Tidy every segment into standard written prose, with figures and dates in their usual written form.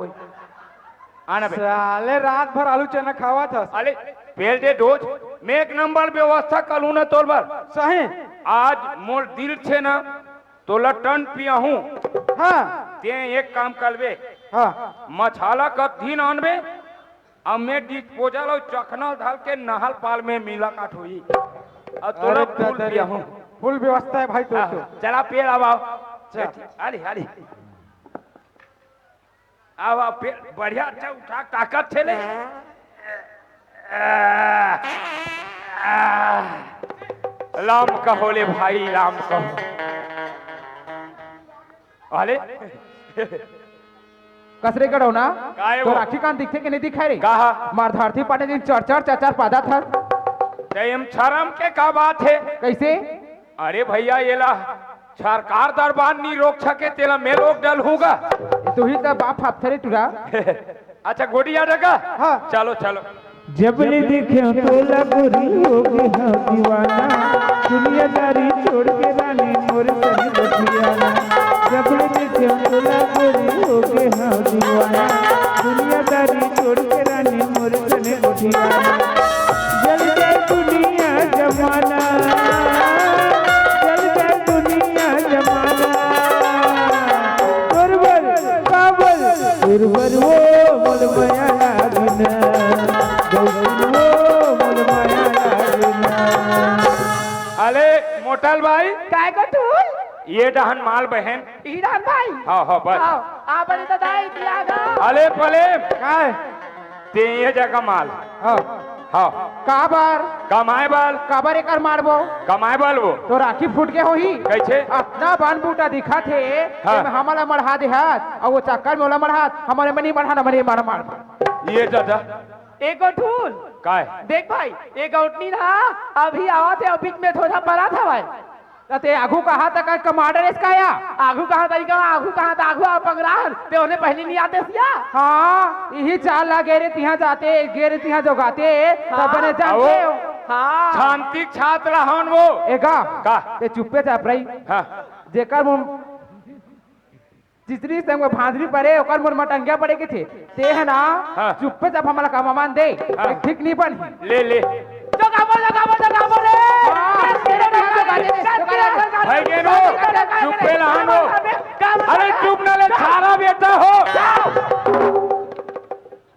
कोई आना बे साले रात भर आलू चना खावा था अरे पेल दे डोज मैं एक नंबर व्यवस्था करूँ ना तोर बार सही आज मोर दिल छे ना तोला टन पिया हूँ हाँ ते एक काम करबे हाँ मछाला का दिन आनबे अब मैं डिस्पोजल और चखना ढाल के नहल पाल में मिला काट हुई और तोरा फूल पिया हूँ फुल व्यवस्था है भाई तो चला पेड़ अब आओ अरे अरे अब आओ पेड़ बढ़िया अच्छा उठा ताकत छे ले राम कहो ले भाई राम कहो अरे कसरे करो ना काहे तो वो? राखी कान दिखते कि नहीं दिखाई रे कहा मारधारती पाटे दिन चर पादा था जयम शर्म के का बात है कैसे अरे भैया ये ला सरकार दरबार नहीं रोक सके तेला मैं रोक डल होगा तू ही तो बाप हाथ टुरा अच्छा गोडिया जगह हाँ। चलो चलो जब ने देखे तोला गोरी हो गए हाँ दीवाना दुनियादारी छोड़ के रानी मोर सनी बठियाना जब ने देखे तोला गोरी हो गए हाँ दीवाना दुनियादारी छोड़ के रानी मोर सनी बठियाना जल जाए दुनिया जमाना जल जाए दुनिया जमाना उर्वर काबल उर्वर वो मोल माया लागना अरे मोटल भाई काय को टूल ये डहन माल बहन ईरान भाई हाँ हाँ बस आओ आ बड़े दादाई दिया गा अले पले काय ते ये जगह माल हाँ हाँ काबर कमाए बाल काबर एकर मारबो कमाए बाल वो तो राखी फूट के होही कैसे अपना बान बूटा दिखा थे हाँ। हमारा मढ़ा देहात और वो चक्कर में ओला मढ़ात हमारे मनी मढ़ा ना मरे मार मार ये दादा एगो टूल काय देख भाई एक उठनी था अभी आवा थे बीच में थोड़ा बड़ा था भाई ते आगू कहा तक कमांडर इसका या आगू कहाँ तरीका आगू कहाँ था आगू पगरान ते उन्हें पहले नहीं आते सिया हाँ यही चाल ला गेरे तिहा जाते गेरे तिहा जोगाते तब बने जानते हो हाँ शांति छात्र हन वो एगा का ते चुप्पे चाप रही हाँ जेकर मुंह जितनी संग भांजरी पड़े ओकर मुंह मटंगिया पड़े के थे ते है ना हाँ। चुप्पे चाप हमारा काम मान दे हाँ। ठीक नहीं बन ले ले जगाबो रे भाई गेनो चुप पे लहन हो अरे चुप न ले सारा बेटा हो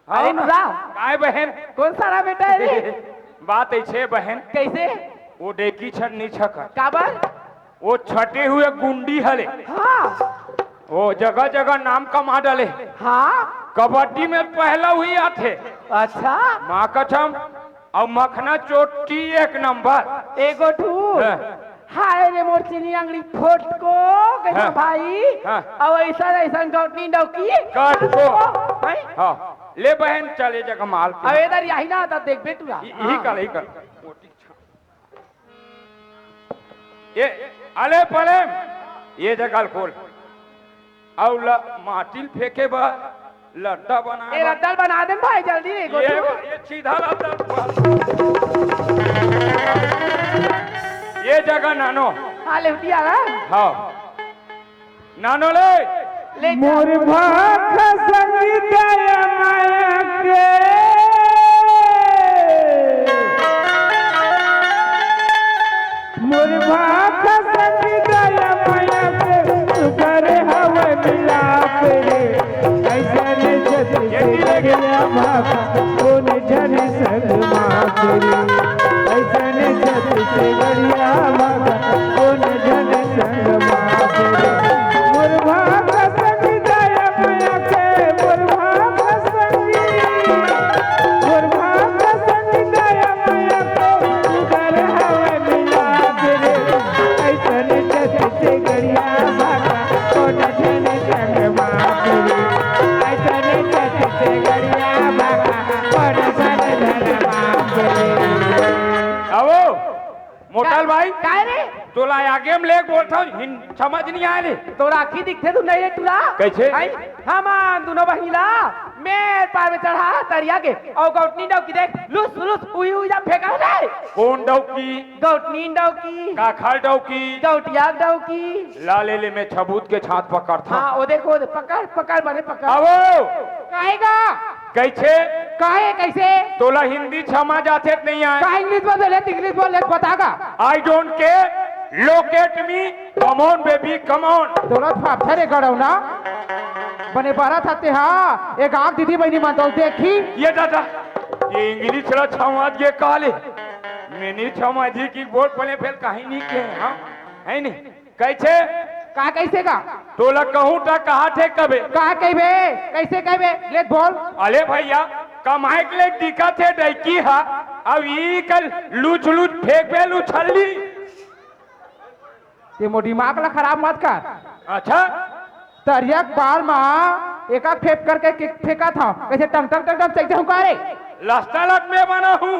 अरे नुरा काय बहन कौन सारा बेटा है रे बात ऐसे बहन कैसे वो डेकी छट नहीं छक काबर वो छटे हुए गुंडी हले हाँ वो जगह जगह नाम कमा डाले हाँ कबड्डी में पहला हुई आते अच्छा माँ कसम और मखना चोटी एक नंबर एगो टूल हाँ। हाय रे मोर चीनी अंगड़ी फोट को कैसा हाँ। भाई हाँ। अब ऐसा ऐसा गौटनी डौकी काट को हैं? हाँ ले बहन चले जगह माल पे। अब इधर यही ना तब देख बे तूरा यही कर यही कर ये अले पले ये जगह खोल और माटिल फेंके बा लड्डा बना ए रद्दल बना दे भाई जल्दी एगो टूल ये सीधा ये जगह नानो हाँ लेवटिया ना हाँ नानो ले ले मोर भाख संग दया माया के मोर भाख संग दया माया के सुकर हवा मिलाप रे ऐसा ने जद से गया भाग कौन जन संग माप रे ऐसा ने जद से गया भाग कौन जन संग माप रे मोर भाग संग दया माया के मोर भाग संग दया माया के सुकर हवा मिलाप रे ऐसा ने जद से गया भाग कौन जन संग माप रे ऐसा ने जद से गया भाग कौन जन संग माप रे आओ मोटल भाई काय रे तोला आगे में ले बोलता हूँ समझ नहीं आ रही तो राखी दिखते तू नहीं रे तूरा कैसे? हम दोनों बहिला मैं पार में चढ़ा तरिया के और गौटनी डौकी देख लुस लुस उई उई जा फेंका है कौन डौकी गौटनी डौकी काखल डौकी गौटिया डौकी लाले ले में छबूत के छात पकड़ था हाँ वो देखो पकड़ पकड़ बने पकड़ आवो काहेगा कैसे काहे कैसे तोला हिंदी क्षमा जाते नहीं आए का इंग्लिश बोले इंग्लिश बोले बतागा I don't care locate me come on baby come on तोला फाफरे गड़ौ ना बने बारा थाते हाँ एक आग दीदी बहनी मानतो देखी ये दादा ये इंग्लिश रा छमाज ये काले मैंने छमाजी की बोल पले फिर कहीं नहीं के हाँ है नहीं कैसे का कैसे का तोला कहूँ ता कहा थे कबे का कहबे कैसे कहबे ले बोल अले भैया कमाए के लिए टिका थे डैकी हा अब ये कल लूच लूच फेंक बे लूछली ये मो दिमाग ला खराब मत कर अच्छा तरिया बाल माँ एक फेंक करके फेंका था कैसे टंग टंग टंग टंग चलते हूँ कारे लस्ता लट में बना हूँ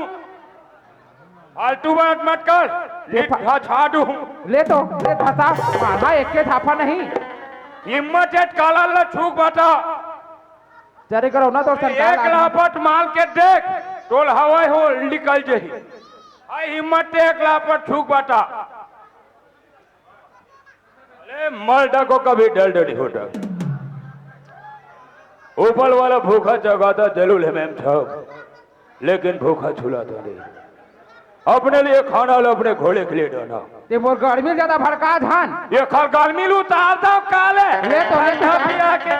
फालतू बात मत कर लिखा छाड़ू ले तो ले धसा मारा एक के थापा नहीं हिम्मत है काला ला छूक बता जरे करो ना तो सरकार एक लापट माल के देख टोल हवाई हो निकल जही आई हिम्मत है एक लापट छूक बता अरे मर्दा को कभी डर डरी होता ऊपर वाला भूखा जगाता जरूर है मैम साहब लेकिन भूखा छुलाता नहीं अपने लिए खाना लो अपने घोड़े के लिए डाना ते मोर गर्मी ज्यादा भड़का धान ये खल गर्मी लू उतार दो काले ले तो ले तो भी आके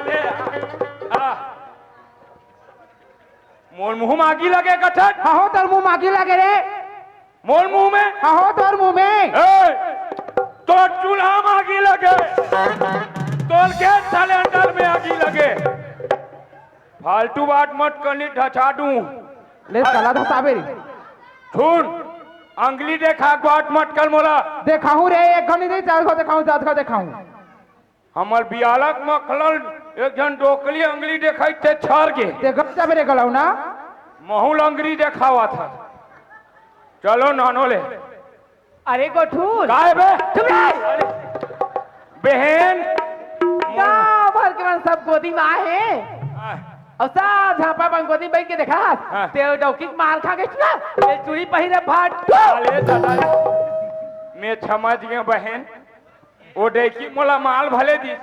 ले आ मोर मुंह में आगी लगे कठट हाँ हो तोर मुंह मागी लगे रे मोर मुंह में हाँ हो तोर मुंह में तो चूल्हा में आगी लगे तोल के सिलेंडर में आगी लगे फालतू बात मत करनी ढचा दूं ले साला धसाबे रे सुन अंगली देखा बात मत कर मोला देखाऊं रे एक घनी नहीं चार को देखाऊं सात को देखाऊं हमर बियालक मखलल एक जन डोकली अंगली देखाई थे छर के ते गप्ता मेरे गलाऊ ना महूल अंगली देखावा था चलो नानो ले अरे गोठूल काय बे चुप रह बहन गाँव भर के मन सब गोदी में आए और साथ झापा बन गोदी बैठ के देखा हाँ। ते डौकी मार खा गई ना ते चूड़ी पहिरे भाट अरे दादा मैं समझ गया बहन ओ देखी मोला माल भले दी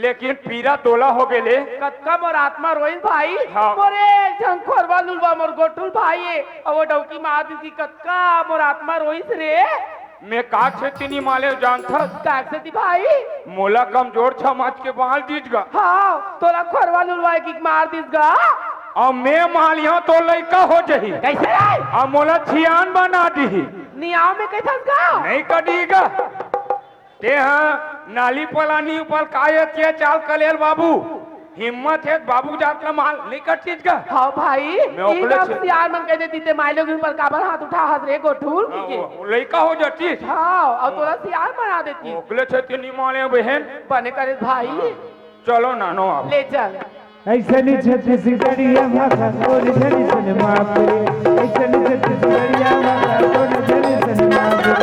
लेकिन पीरा तोला हो गेले कतका मोर आत्मा रोइल भाई हाँ। मोरे झंखोरवा लुलवा मोर गोठुल भाई और वो डौकी मार दी कतका मोर आत्मा रोइस रे मैं काक से तिनी माले जानता काक से दी भाई मोला कमजोर समाज के बाल दीजगा हाँ तोला खोरवा लुलवा की मार दीसगा और मैं माल यहाँ तो लड़का हो जही कैसे रे और मोला छियान बना दी नियाव में कैसा गा नहीं कटीगा ते हाँ नाली पलानी ऊपर कायत के चाल कलेल बाबू हिम्मत है बाबू जात ला माल नहीं कटीज का हाँ भाई मैं ओकले ये से- सब यार मन कहते दीते माइलो के ऊपर काबर हाथ उठा हंस रे गोठुल के लड़का हो जाती हाँ और तोरा सियार बना देती ओकले से तिनी माले बहन बने करे भाई चलो नानो आप ले चल ऐसनी छत्तीसगढ़िया भाषा कोन झनी सन माफ रे ऐसनी छत्तीसगढ़िया भाषा कोन झनी सन माफ रे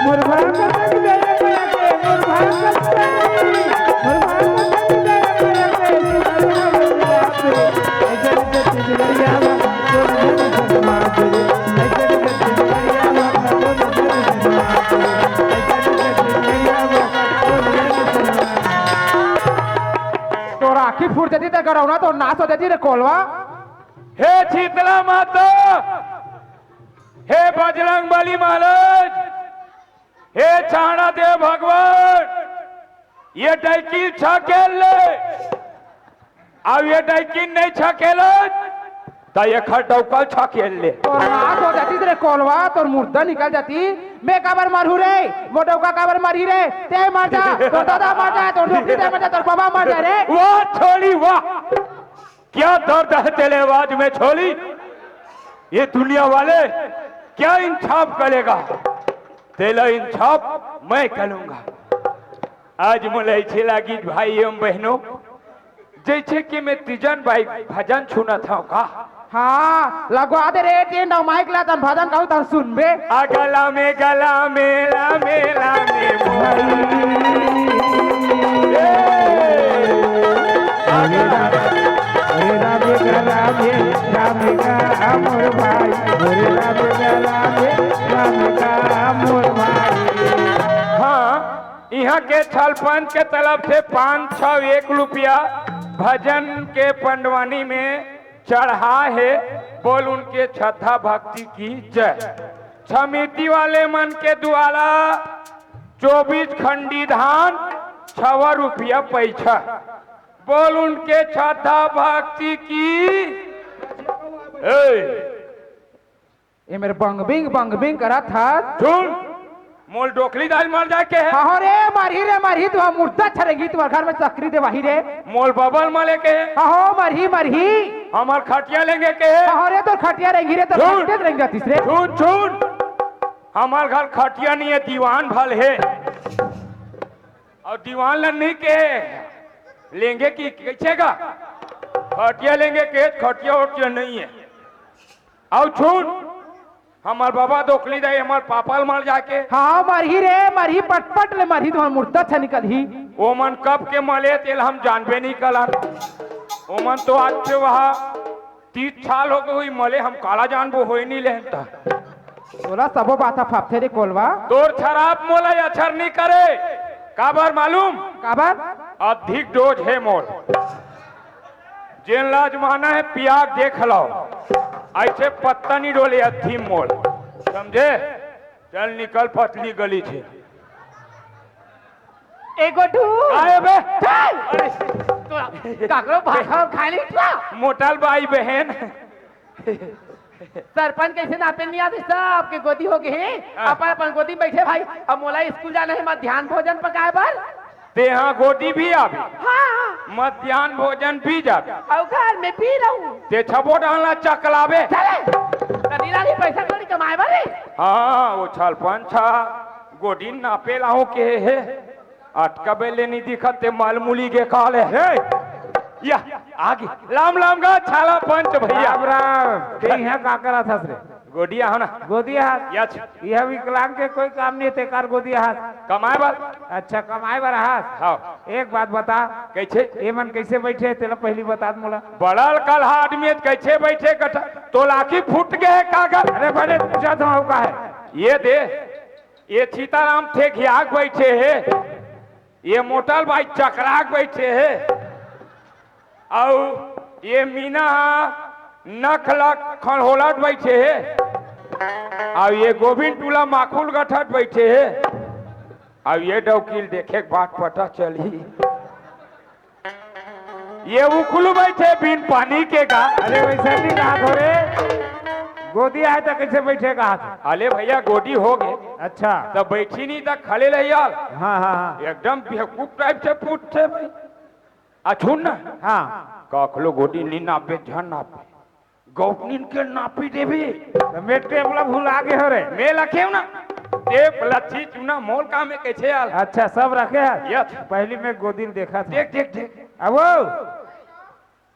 मोर भाग तक दे के मोर भाग तक मोर भाग तक दे के ऐसनी छत्तीसगढ़िया भाषा कोन झनी सन माफ रे ऐसनी छत्तीसगढ़िया भाषा कोन झनी सन माफ रे ऐसनी छत्तीसगढ़िया भाषा कोन झनी सन माफ तो राखी फूट देती तो गरौना तो नाश हो जाती रे कोलवा हे शीतला माता हे बजरंग बली महाराज हे चाणा देव भगवान ये डैकी छकेल ले अब ये डैकी नहीं छकेल तो ये खटौकल छकेल ले तो नाश हो जाती रे कोलवा तो मुर्दा निकल जाती मैं काबर मारू रे मोटो का काबर मारी रे ते मर जा तो दादा मर जा तो डोकरी दे मर जा तो बाबा मर जा रे वाह छोली वाह क्या दर्द है तेरे आवाज में छोली ये दुनिया वाले क्या इंसाफ करेगा तेरा इंसाफ मैं करूंगा आज मुझे अच्छी लगी भाई एवं बहनों जैसे कि मैं तीजन भाई भजन सुना था का हाँ लगवा दे रे ते नौ माइक ला तन भजन कहू तन सुन बे गला में ला में मोई के छलपंच के तरफ से 501 रुपया भजन के पंडवानी में चढ़ा है। बोल उनके श्रद्धा भक्ति की जय। समिति वाले मन के द्वारा 24 खंडी धान 6 रुपया पैसा। बोल उनके श्रद्धा भक्ति की ये मेरे बंग करा था। सुन मोल डोकली दाल मर जाके है। हाँ रे मारही तू मुर्दा छरेगी तुम्हारे घर में चक्री दे वही रे। मोल बबल मले के है। हाँ मरही हमार खटिया लेंगे के है। हाँ रे तो खटिया रहेंगी रे तो खटिया रहेंगे तीसरे। सुन हमार घर खटिया नहीं है दीवान भल है और दीवान लन नहीं के लेंगे कि कैसे का खटिया लेंगे के खटिया उटिया नहीं है। और सुन हमार बाबा दोखली दे हमार पापा मर जाके। हाँ मरही पटपट ले मरही तुम्हारा मुर्दा अच्छा निकल ही। वो मन कब के मले तेल हम जानबे नहीं कला। वो मन तो आज से वहाँ 30 साल हो गए हुई मले हम काला जानबो हो नहीं लेता। बोला सबो बात फाफते रे कोलवा। तोर शराब मोला असर नहीं करे काबर मालूम काबर अधिक डोज है मोल। जेन लाजमाना है पियाग देख लो ऐसे पत्ता नहीं डोले अथी मोल समझे। चल निकल पतली गली छे। एगो टू आए बे काकरो भाषा खाली मोटल भाई बहन सरपंच कैसे नापे नहीं आते सब के गोदी हो गए अपन गोदी बैठे भाई। अब मोला स्कूल जाना है मध्याह्न भोजन पकाए पर ते यहाँ गोदी भी आवे हाँ मध्याह्न भोजन भी जावे और घर में पी रहूं ते छबो डालना चकलावे चले कनीला नहीं पैसा कौड़ी कमाए बारे। हाँ वो छल पंछा गोदी नापे लाओ के है अटका बेले नहीं दिखत ते मालमूली के काले है या आगे लाम गा छाला पंच भैया ते यहाँ का करा था रे गोदिया हो ना गोदिया हाथ यच यह विकलांग के कोई काम नहीं थे कार गोदिया हाथ कमाए बार। अच्छा कमाए बार हाथ। हाँ एक बात बता कैसे ये मन कैसे बैठे तेरा पहली बता मोला। बड़ल कल आदमी कैसे बैठे कटा तो लाखी फूट गए कागज। अरे बड़े पूछा था का है ये दे ये सीताराम थे घियाग बैठे है ये मोटल भाई चकराग बैठे है और ये मीना नखला खड़होलट बैठे है और ये गोविंद टूला माखुल गठट बैठे है और ये डौकील देखे बात पता चली ये उकुल बैठे बिन पानी के का। अरे वैसा नहीं कहा थोड़े गोदी आए तो कैसे बैठेगा हाथ। अले भैया गोदी हो गए अच्छा तब बैठी नहीं तक खड़े रही यार। हाँ एकदम बेवकूफ टाइप से पूछते भाई अछून ना हाँ कखलो गोदी नहीं नापे झन नापे गौतनीन के नापी देवी तो मेट टेबला भूल आगे हो रे मैं रखे ना टेप लच्छी चुना मोल का में कैसे यार। अच्छा सब रखे है यस पहली में गोदी देखा था। देख अब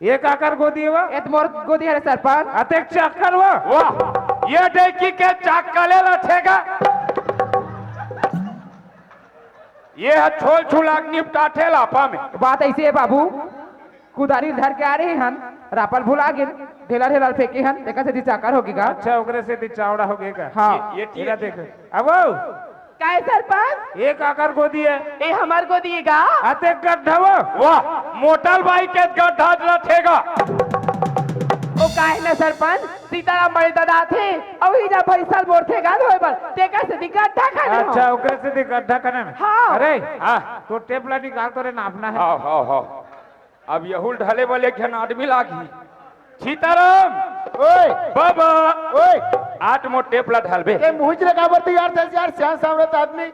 ये काकर गोदी है वो ये तो मोर गोदी है सरपंच। अतेक चक्कर वो वाह ये डेकी के चाकले रखेगा ये है छोल छुलाक निपटाठे लापा में। बात ऐसी है बाबू कुदारी धर के आ रही हन रापल भुला गिन ढेला फेंकी हन देखा से चाकर होगी का। अच्छा ओकरे से दी चावड़ा हो गएगा। हाँ ये तेरा देख अब काय सरपंच एक आकर गोदी है ये हमार गोदी का अतेक गड्ढा वो वाह मोटल भाई के गड्ढा रखेगा। ओ काहे ना सरपंच सीताराम बड़े दादा थे और ही जब भैसल बोर थे गाल होए पर तेका से दिक्कत था खाने। अच्छा ओकरे से दी गड्ढा करने में। हाँ। अरे हाँ तो टेपला निकाल तो रे नापना है। हाँ अब यहुल ढले वाले घन आदमी लागी सीताराम ओए बाबा ओए आठ मो टेपला ढलबे ये मुझ लगा बरती यार दस यार श्याम सामरत आदमी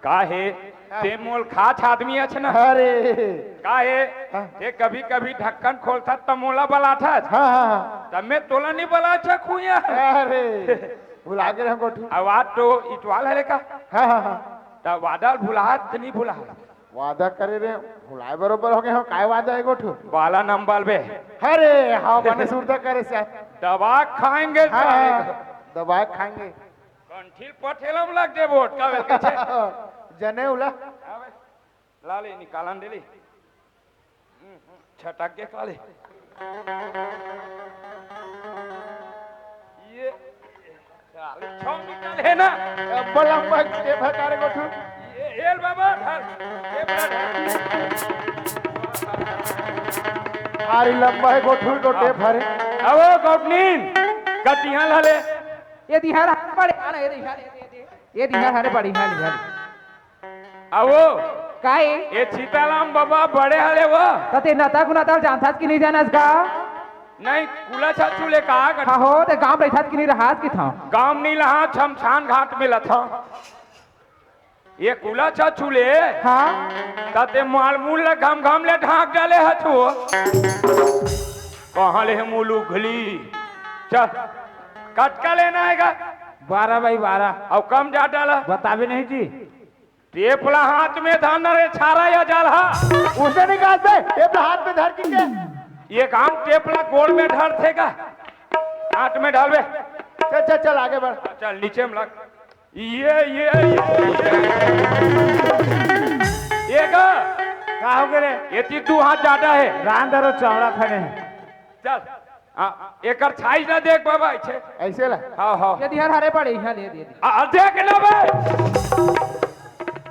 काहे ते मोल खाच आदमी है ना। अरे काहे ते कभी कभी ढक्कन खोलता त मोला बलाठा हाँ तब मैं तोला नहीं बलाठा खुया अरे भुला गए हमको ठीक। आवाज तो इटवाल है का हाँ तब वादल भुलात नहीं भुला वादा करे रे भुलाए बरोबर हो गए हम काय वादा है गोठू बाला नंबर बे अरे हाँ मने सुरता करे से दवा खाएंगे दवा खाएंगे कंठील पठेलम लग दे वोट का कैसे जने उला लाले निकालन देली छटक के काले ये साले छौ निकाल है ना बलम के भकारे गोठू तेल बाबा ढाल आरी लंबा है गोठुल को टेप हरे अब गौटनीन कटिया लाले ये दिहार हारे पड़े आना ये दिहार हारे पड़ी हाली अब काय ये सीताराम बाबा बड़े हले वो तते नता गुनाता जानथास की नहीं जानस का नहीं कुला छाचूले कहा कर हा हो ते गांव रहथास की नहीं रहास की था गांव नहीं लहा शमशान घाट में लथा ये कुला छाचूले हाँ ताते मालमूल ले घम घम ले ढाक डाले हथो कहाँ ले मूल उघली चल कटका लेना हैगा 12x12 और कम जा डाला बतावे नहीं जी टेपला हाथ में धन रे छारा या जलहा उसे निकाल दे टेप हाथ में धर के ये काम टेपला गोड़ में ढर थेगा हाथ में डालबे चल चल चल आगे बढ़ चल नीचे में लग ये का का हो गए ये तीतू हाथ ज्यादा है रान दरो चौड़ा खड़े हैं चल हाँ एकर छाई ना देख बाबा छे ऐसे ला हाँ हाँ ये दिहार हारे पड़े हाली ये देख ना बे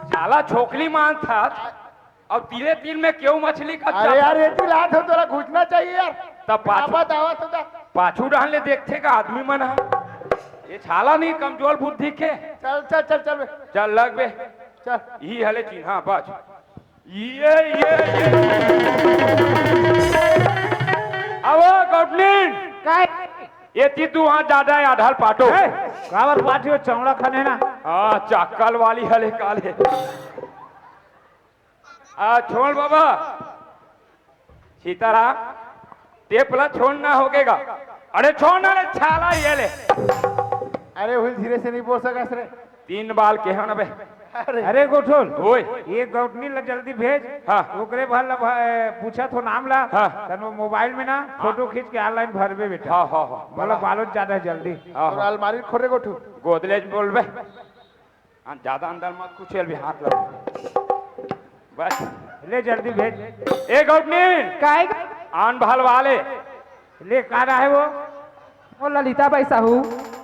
साला छोकली मान था और तीरे तीर में क्यों मछली का अरे यार ये तो लात हो तोरा घुसना चाहिए यार तब पाछू आवाज आवाज होता पाछू डालने देखते का आदमी मन है ये छाला नहीं कमजोर बुद्धि के चल चल चल चल बे, चल लग बे चल ही हले चिन्हा बच ये अब गौटनीन काय ये तीतू हाथ ज्यादा है आधार पाटो कावर पाठी हो चौड़ा खने ना हाँ चाकल वाली हले काले छोड़ बाबा सीताराम टेपला छोड़ना होगेगा अरे छोड़ना रे छाला ये ले अरे हुई धीरे से नहीं बोल सकस रे 3 बाल के हन बे अरे गोठोल ओए ये गौटनी ला जल्दी भेज हाँ। ओकरे भर ला पूछा तो नाम ला हाँ। तन वो मोबाइल में ना फोटो खींच के ऑनलाइन भरबे बेटा हाँ हाँ हाँ बोला बालों ज्यादा जल्दी हाँ, और हाँ। अलमारी खोरे गोठू गोदलेज बोल बे ज्यादा अंदर मत कुछ भी हाथ लग बस ले जल्दी भेज ए गौटनीन काय आन भाल वाले ले कहा रहा है वो ललिता बाई साहू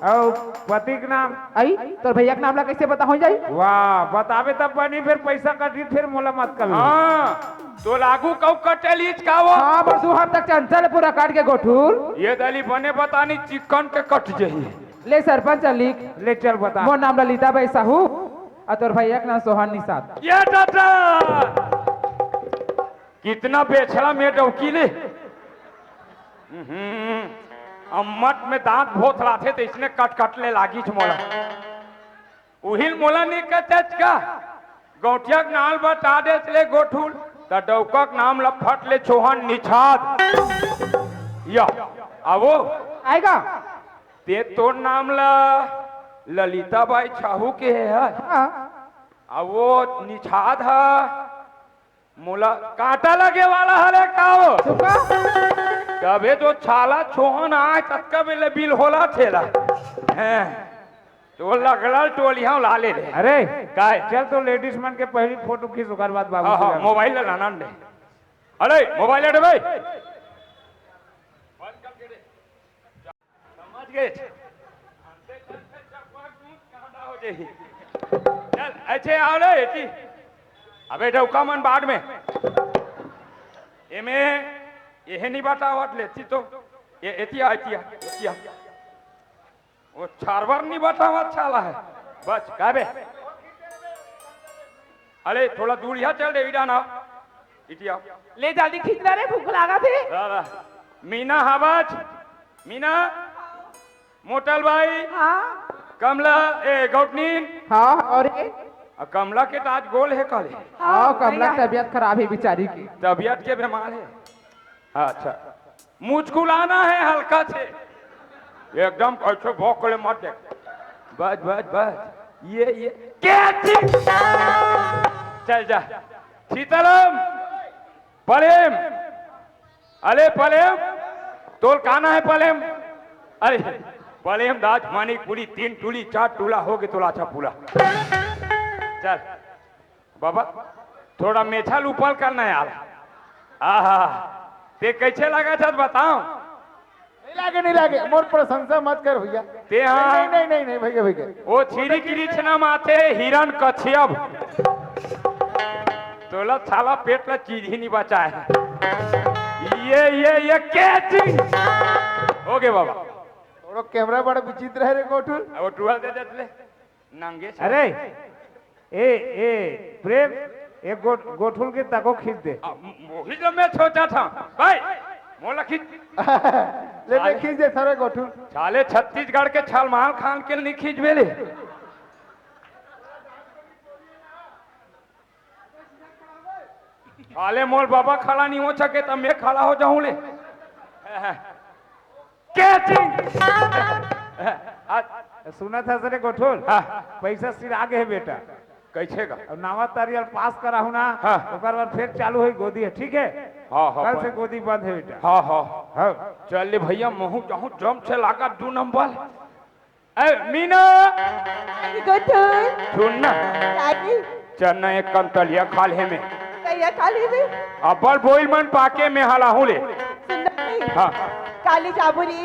और पति का नाम आई तोर भैया के नाम ला कैसे पता हो जाई वाह बतावे तब बनी फिर पैसा कटी फिर मोला मत कर हाँ तो लागू कौ कटेलीज का वो हाँ बरसू हम तक चंचल पूरा काट के गोठूल ये दली बने बतानी चिकन के कट जाही ले सरपंच लिख ले चल बता मोर नाम ललिता बाई साहू और तोर भैया के नाम सोहन निषाद ये दादा कितना बेचड़ा में डौकीले अम्मट में दांत भोत लाथे तो इसने कट कट ले लागी मोला उहिल मोला नहीं कहते का गौठिया के नाल बता दे ले गोठुल त डौकक नाम लफट ले छोहन निछाद या आवो आएगा ते तोर नाम ला ललिता बाई छाहू के है हाँ अब वो निछाद है मोला कांटा लगे वाला हरे काओ सुका तबे तो छाला छोहन आए तत्का बेले बिल होला ठेला हैं तो लगल टोलिया ला ले रे अरे काय चल तो लेडीज मन के पहली फोटो खींच ओकर बाद बाबू हाँ मोबाइल ले लाना दे अरे मोबाइल ले भाई समझ गए चल अच्छे आओ रे एटी अबे डौका मन बाद में एमे ये नहीं बतावत लेती तो ये एतिया एतिया वो चारवर नहीं बतावत छाला है बस काबे अरे थोड़ा दूर यहाँ चल दे इडा ना इटिया ले जल्दी खींचना रे भूख लगा थे दादा मीना हवाज मीना मोटल भाई हाँ कमला ए गौटनीन हाँ और ये कमला के तो आज गोल है कल हाँ कमला की तबीयत खराब है बेचारी की तबीयत के बीमार है अच्छा मुझकुलाना है हल्का से एकदम ऐसे भौकले मत देख बस बस बस ये क्या चीज चल जा सीताराम पलेम अरे पलेम तोल काना है पलेम अरे पलेम दाज मानिक पूरी 3 टूली 4 टूला हो गए तोला अच्छा पूला चल बाबा थोड़ा मेछल ऊपर करना है यार आहा ते कैसे लगा था बताओ नहीं लागे मोर प्रशंसा मत कर भैया ते हाँ नहीं भैया भैया वो छिरी किरी छना माथे हिरण कछियब दौलत साला पेट ला चीज ही नहीं बचा है। ये कैचिंग हो गए बाबा। थोड़ा कैमरा बड़ा विचित्र है रे गोठुल। वो टुअल दे देते नंगे से। अरे ए प्रेम एक गोठुल के तको खींच दे। वही जो मैं सोचा था भाई मोला खींच ले खींच दे सारे गोठुल। साले छत्तीसगढ़ के छलमान खान के नहीं खींच बेले। साले मोल बाबा खड़ा नहीं हो सके तो मैं खड़ा हो जाऊं ले। कैचिंग सुना था सरे गोठुल हाँ। पैसा सिर आगे है बेटा। कैसे का अब नावा तारियल पास करा हूं ना हाँ। ओकर बाद फिर चालू हुई गोदी है ठीक है। हाँ हाँ कल से गोदी बंद है बेटा। हाँ हाँ हाँ चल ले भैया महू जाऊं जम से लागा 2 नंबर। ए मीना गोठुल सुन ना काली चन्ना एक कंतलिया खाले में कैया काली में अब्बल बोइल मन पाके में हाला हूं ले। सुंदर नहीं हाँ काली जाबुरी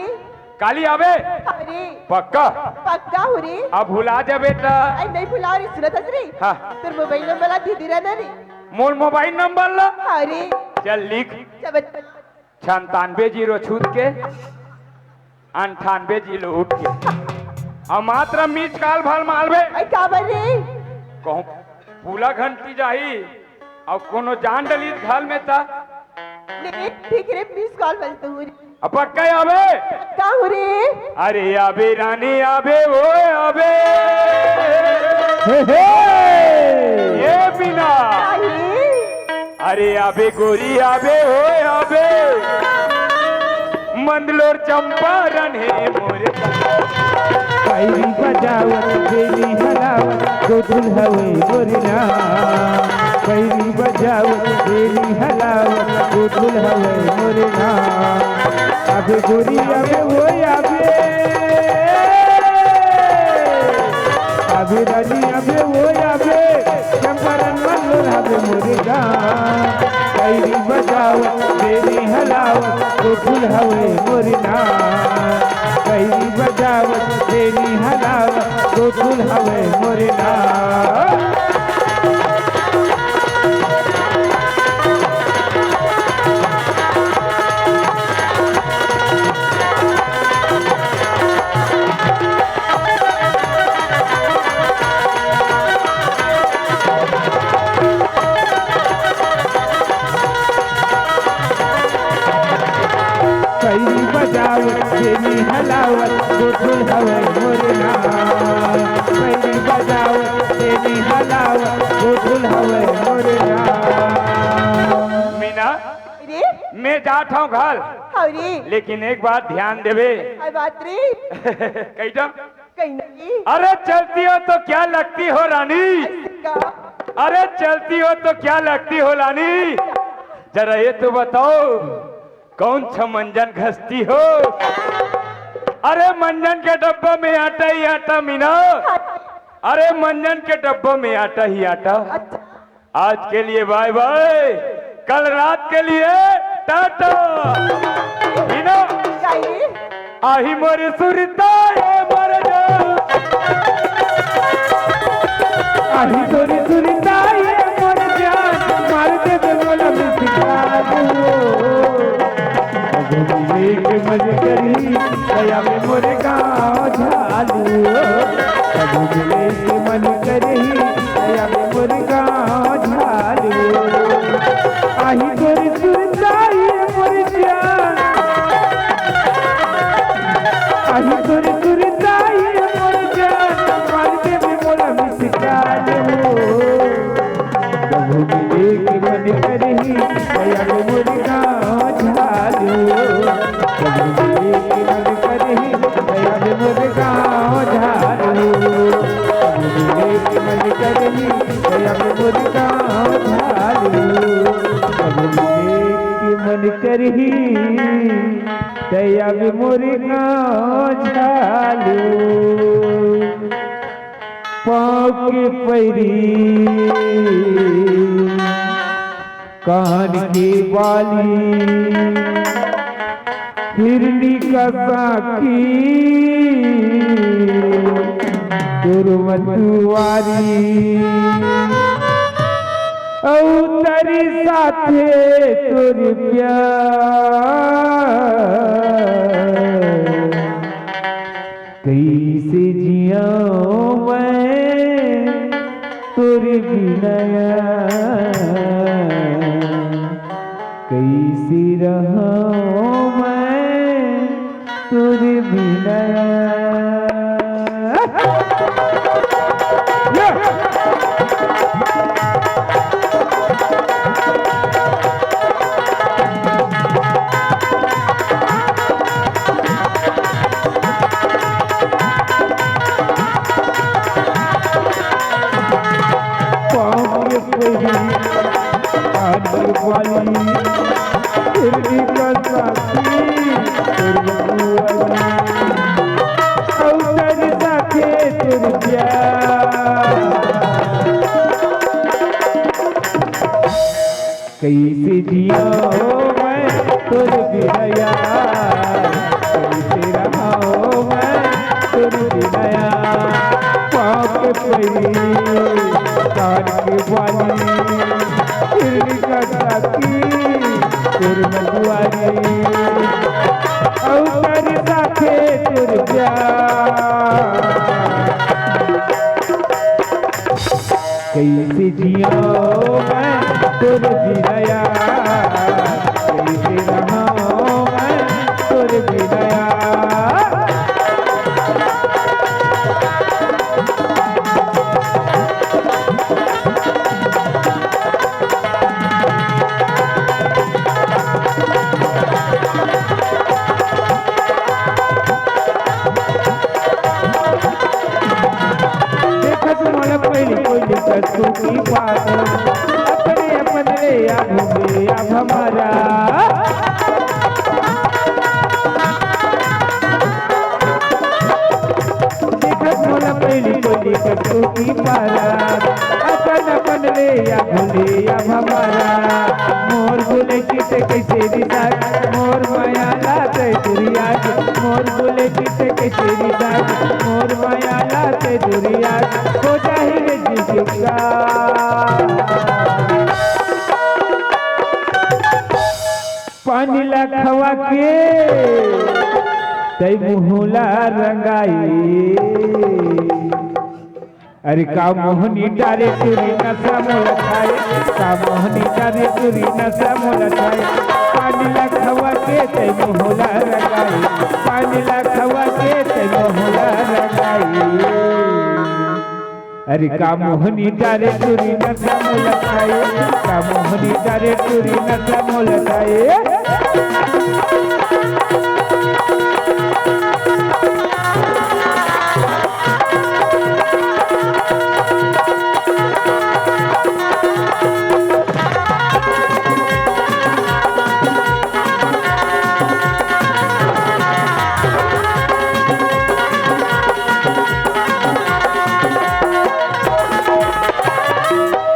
काली आवे अरे पक्का पक्का हुरी अब भुला जाबे त आई नहीं भुला रही सुनत हजरी हाँ। तेरे मोबाइल नंबर ला दीदी रहना रे मोल मोबाइल नंबर ला अरे चल लिख चबत 97 छूट के 98 जीरो उठ के और मात्र मीच काल भल मालबे आई काबर रे कहूं पूला घंटी जाही और कोनो जान डली घर में था ले ठीक रे मिस कॉल बलतो हुरी अब पक्का आवे का हुरी अरे आबे रानी आबे वो आबे ये बिना आई अरे आबे गोरी आबे हो आबे मंदलोर चंपारण है मोरे पैरी बजावत बेली हलावत गोठुल हवे मोरना। पैरी बजावत बेली हलावत गोठुल हवे मोरना। अबे गोरी अबे वो अबे अबे रानी अबे वो अबे चंपारण मंदलोर हवे मोरना। पैरी बजावत बेली हलावत गोठुल हवे मोरना। पैरी बजावत बेली हलावत गोठुल हवे मोरना। पैरी बजावत बेली हलावत गोठुल हवे मोरना। पैरी बजावत बेली हलावत गोठुल हवे मोरना। मीना रे मैं जात हूँ घर हरी लेकिन एक बात ध्यान देवे आई बात रे कैटम कहीं नहीं अरे चलती हो तो क्या लगती हो रानी। का अरे चलती हो तो क्या लगती हो रानी। जरा ये तो बताओ कौन सा मंजन घसती हो। अरे मंजन के डब्बा में आटा ही आटा मीना। अरे मंजन के डब्बा में आटा ही आटा। आज के लिए बाय बाय कल रात के लिए टाटा। मीना चाहिए आही मोरे सुरता है मर जा। आही तोरी सुरता ये मोर जान मार दे दे मोला मिसिका दो। एक मज करी दया में मोरे गाँव झालू। एक मन करी दया में मोरे गाँव झालू। आही तोरी सुरता ये मोर जान आही तोरी सुरता ये मोर जान मार दे दे मोला मिसिका दो। एक मन करी दया में मोरे गाँव झालू। एक मन करी दया में मोरे गाँव झालू। एक मन करी दया में मोरे गाँव झालू। एक मन करी दया में मोरे गाँव झालू। पाँव के पैरी कान की बाली हिरनी का साखी दुर्मतुआरी औतरी साथे तुर प्यार कैसे जिया मैं तुर बिनया कैसे रहा मैं तुर बिनया कैसे जिया मैं तुर बिनया कैसे रहा मैं तुर बिनया पाँव के परी कान के बाली हिरनी का साथी तुर मधुआरी औतर साथे तुर प्यार कैसे जिया मैं तुर बिनया कैसे रहा मैं तुर बिनया देखत मोला पहली कोई दिक्कत की बात अपने अपने आघूमे अब हमारा देखत मोला पहली कोई दिक्कत की बात अपन अपन ले आघूमे अब हमारा मोर बोले किसे कैसे रिसा मोर माया लाते दुरिया मोर बोले किसे कैसे रिसा मोर माया लाते दुरिया हो जाहि रे जिसका पानी लखवा के तई मुहला रंगाई अरे का मोहनी डारे तुरी नशा मोल खाए का मोहनी डारे तुरी नशा मोल खाए पानी लखवा के तई मुहला रंगाई पानी लखवा के तई मुहला रंगाई अरे का मोहनी डारे तुरी नशा मोल खाए का मोहनी डारे तुरी नशा मोल खाए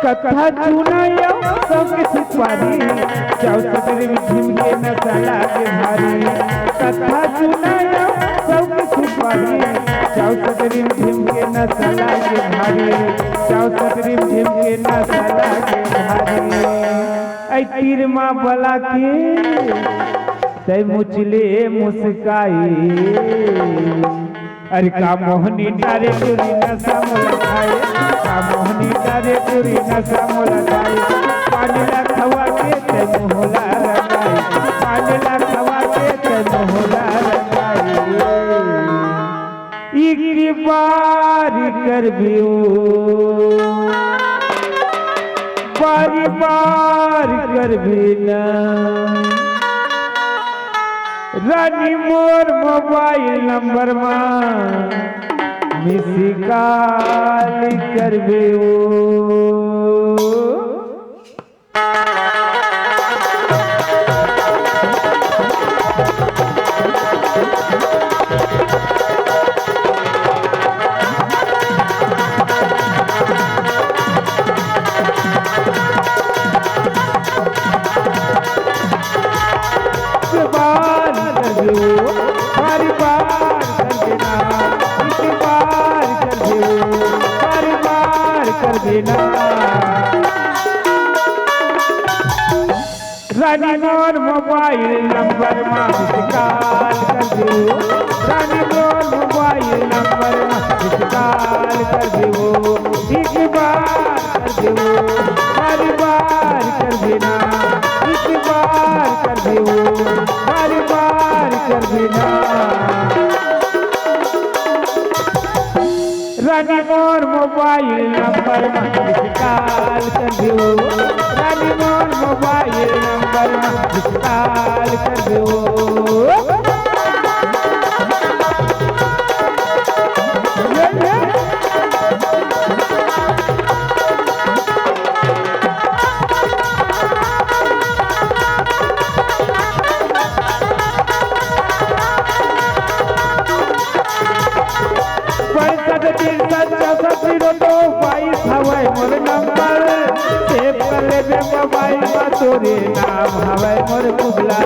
कथा चुनायो सबके सुपारी चाउ सदर में झिमके नशा के भारी कथा चुनायो सबके सुपारी चाउ सदर में झिमके नशा के भारी चाउ सदर में झिमके नशा के भारी ऐ तीर मां बला के तै मुचले मुस्काई अरे का मोहनी डारे तुरी नशा मोल खाए का मोहनी डारे तुरी नशा मोल खाए पानी लखवा के ते मोहला रंगाई पानी लखवा के ते मोहला रंगाई इकी बारी कर बियो बारी बार कर बिना रानी मोर मोबाइल नंबर मिस कॉल करबे रानी मोर मोबाइल नंबर में कॉल कर दो रानी मोर मोबाइल नंबर में कॉल कर दो एक बार कर दो हर बार कर देना एक बार कर दो हर बार कर देना रानी मोर मोबाइल नंबर में कॉल कर दो रानी मोर मोबाइल नंबर में कॉल कर दो हवाई मोर नंबर सेव कर ले मोबाइल में तोरे नाम हवाई मोर कुबला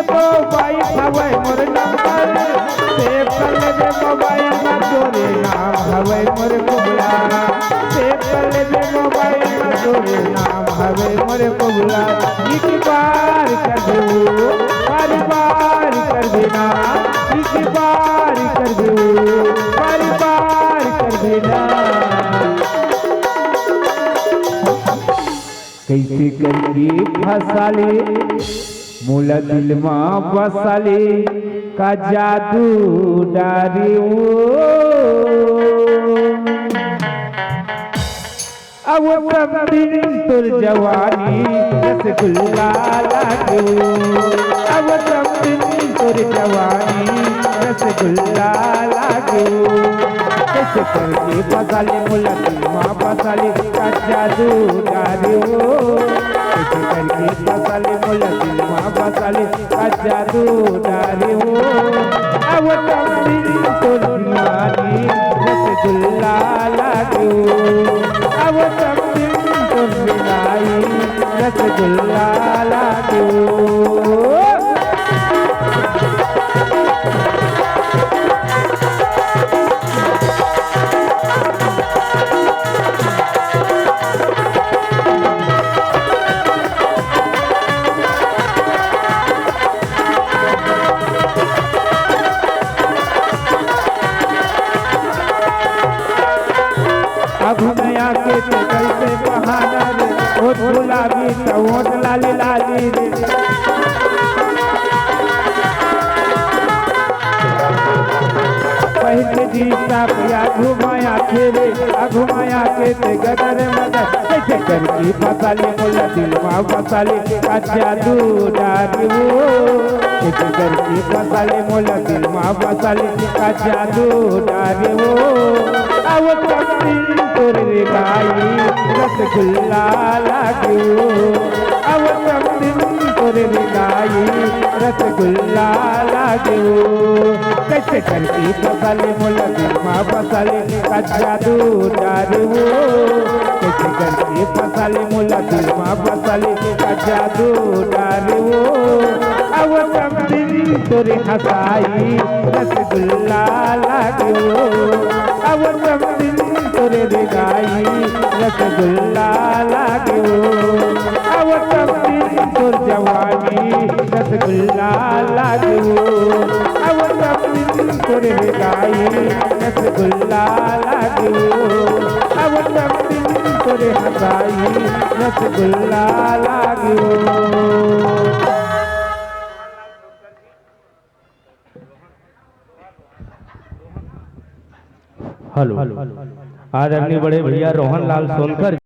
हवाई मोर नंबर सेव कर ले मोबाइल में तोरे नाम हवाई मोर कुबला सेव कर ले मोबाइल में तोरे नाम हवाई मोर कुबला एक बार कर दो बार बार कर देना एक बार कर दो बार बार कर देना कैसे करके फंसा ले मोला दिल में बसा ले का जादू डारी अब सब दिन तुर जवानी रसगुल्ला लागे अब सब दिन तुर जवानी रसगुल्ला लागे कैसे करके बसाले मुला दिलमा बसाले का जादू डारे कैसे करके बसाले मुला दिलमा बसाले का जादू डारे अब सब दिन तुर जवानी रसगुल्ला लागे अब सब दिन तुम बिनाई रसगुल्ला लागे अब नया के तो कैसे बहाना रे ओट गुलाबी तो ओट लाली लाली रे पहले जीता पिया घुमाया खेरे घुमाया के ते गदर मदर कैसे करके फसाले मोला दिल में फसाले का जादू डारी कैसे करके फसाले मोला दिल में फसाले का जादू डारी अब सब दिन तोर गाई रसगुल्ला लागे अब सब दिन तोर गाई रसगुल्ला लागे कैसे करके फसाले मोला दिल में फसाले का जादू डारे कैसे करके फसाले मोला दिल में फसाले का जादू डारे अब सब दिन तोर हंसाई रसगुल्ला लागे अब सब दिन तोरे गाई रसगुल्ला लागे अब सब दिन तोर जवानी रसगुल्ला लागे अब सब दिन तोरे गाई रसगुल्ला लागे अब सब दिन तोरे हंसाई रसगुल्ला लागे हेलो आदरणीय बड़े भैया रोहन लाल सोनकर